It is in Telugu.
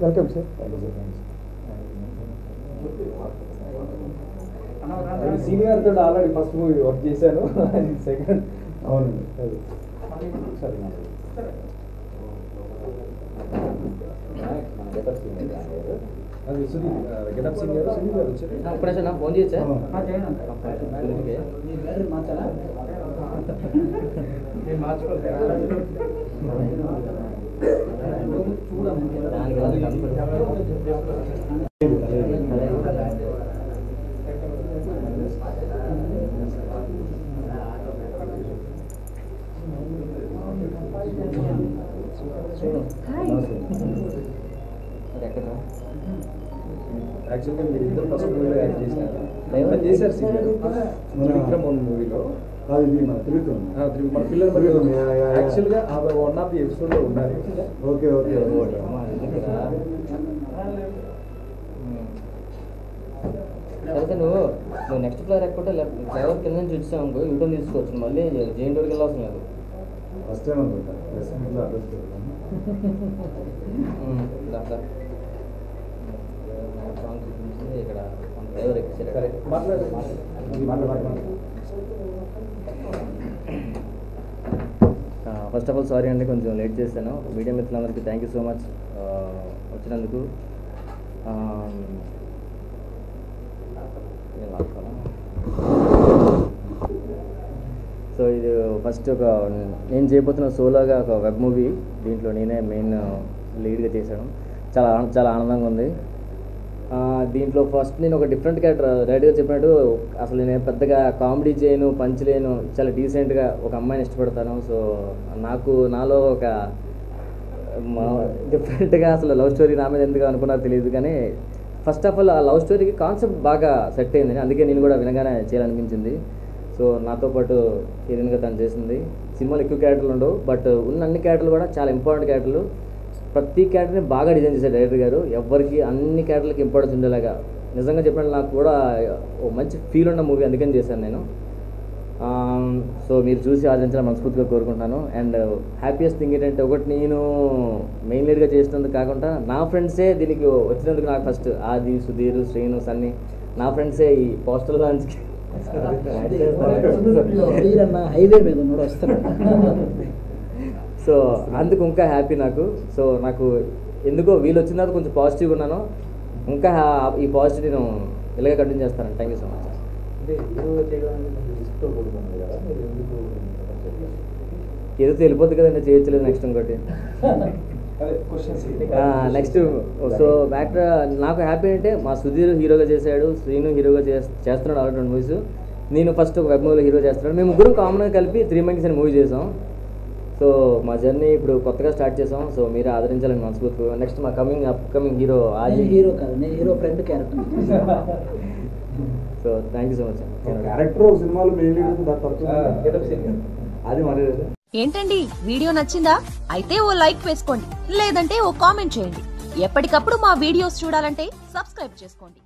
Welcome sir. సీనియర్ తోటి ఆల్రెడీ ఫస్ట్ మూవీ వర్క్ చేశాను, సెకండ్. అవునండి. సరే అది సునీల్ గెటప్ సీనియర్ సునీల్ గారు వచ్చారు. ఇప్పుడే నా ఫోన్ చేసా యాక్చువల్గా మీరు ఇద్దరు ఫస్ట్ మూవీలో యాక్ట్ చేసినారు, చేశారు సీనియర్ విక్రమ్ మూవీలో. మన పిల్లలు యాక్చువల్గా వన్ ఆఫ్ ది ఎపిసోడ్లో ఉన్నారు. ఓకే ఓకే అయితే నువ్వు నెక్స్ట్ ఫ్లోర్ ఎక్కుంటే ఫ్లైఓవర్ కింద నుంచి వచ్చావు అనుకో, యూటర్న్ తీసుకోవచ్చు, మళ్ళీ జైన్ డోర్కి వెళ్ళాల్సిన లేదు. ఫస్ట్ టైం అనుకుంటా సాంగ్ చూపించింది ఇక్కడ ఫ్లైఓవర్ ఎక్కించారు. ఫస్ట్ ఆఫ్ ఆల్ సారీ అండి, కొంచెం లేట్ చేశాను. మీడియా మిత్రులందరికీ థ్యాంక్ యూ సో మచ్ వచ్చినందుకు. సో ఇది ఫస్ట్ నేను చేయబోతున్న సోలోగా ఒక వెబ్ మూవీ. దీంట్లో నేనే మెయిన్ లీడ్గా చేశాను. చాలా చాలా ఆనందంగా ఉంది. దీంట్లో ఫస్ట్ నేను ఒక డిఫరెంట్ క్యారెక్టర్, రైట్గా చెప్పినట్టు అసలు నేను పెద్దగా కామెడీ చేయను, పంచ్ లేను, చాలా డీసెంట్గా ఒక అమ్మాయిని ఇష్టపడతాను. సో నాలో ఒక డిఫరెంట్గా అసలు లవ్ స్టోరీ నా మీద ఎందుకు అనుకున్నారో తెలియదు, కానీ ఫస్ట్ ఆఫ్ ఆల్ ఆ లవ్ స్టోరీకి కాన్సెప్ట్ బాగా సెట్ అయింది. అందుకే నేను కూడా వినగానే చేయాలనిపించింది. సో నాతో పాటు హీరోయిన్గా తను చేసింది. సినిమాలో ఎక్కువ క్యారెక్టర్లు ఉండవు, బట్ ఉన్న అన్ని క్యారెక్టర్లు కూడా చాలా ఇంపార్టెంట్ క్యారెక్టర్లు. ప్రతి క్యారెక్టర్ని బాగా డిజైన్ చేశారు డైరెక్టర్ గారు. ఎవరికి అన్ని క్యారెక్టర్లకి ఇంపార్టెన్స్ ఉండేలాగా నిజంగా చెప్పినట్టు నాకు కూడా ఓ మంచి ఫీల్ ఉన్న మూవీ అందుకని చేశాను నేను. సో మీరు చూసి ఆదరించాలని మనస్ఫూర్తిగా కోరుకుంటున్నాను. అండ్ హ్యాపీయెస్ట్ థింగ్ ఏంటంటే, ఒకటి నేను మెయిన్ లీడ్గా చేసినందుకు కాకుండా నా ఫ్రెండ్సే దీనికి వచ్చినందుకు నాకు ఫస్ట్ ఆది, సుధీర్, శ్రీను, సన్నీ నా ఫ్రెండ్సే ఈ పోస్టల్ లాంచ్కి హైవే మీద వస్తారు. సో అందుకు ఇంకా హ్యాపీ నాకు. సో నాకు ఎందుకో వీళ్ళు వచ్చిన తర్వాత కొంచెం పాజిటివ్గా ఉన్నాను. ఇంకా ఈ పాజిటివ్ నేను ఇలాగే కంటిన్యూ చేస్తాను. Thank you so much. ఏదో వెళ్ళిపోద్ది కదండి, చేయొచ్చలేదు నెక్స్ట్ ఇంకోటి. నెక్స్ట్ సో యాక్టర్ నాకు హ్యాపీ అంటే మా సుధీర్ హీరోగా చేశాడు, శ్రీను హీరోగా చేస్తున్నాడు ఆల్రెడీ 2 మూవీస్. నేను ఫస్ట్ ఒక వెబ్ మూవీలో హీరో చేస్తున్నాడు. మేము ముగ్గురం కామన్గా కలిపి 3 Monkeys అనే మూవీ చేసాం. సో మా జర్నీ ఇప్పుడు కొత్తగా స్టార్ట్ చేసాం. సో మీరు ఆదరించాలని మనస్ఫూర్తిగా. నెక్స్ట్ మా అప్కమింగ్ హీరో ఆది. హీరో కాదు, నేను hero friend character. So thank you so much. Character సినిమాలు అది మరి ఏంటండి, వీడియో నచ్చిందా? అయితే ఓ లైక్ వేసుకోండి, లేదంటే ఓ కామెంట్ చేయండి. ఎప్పటికప్పుడు మా వీడియోస్ చూడాలంటే సబ్స్క్రైబ్ చేసుకోండి.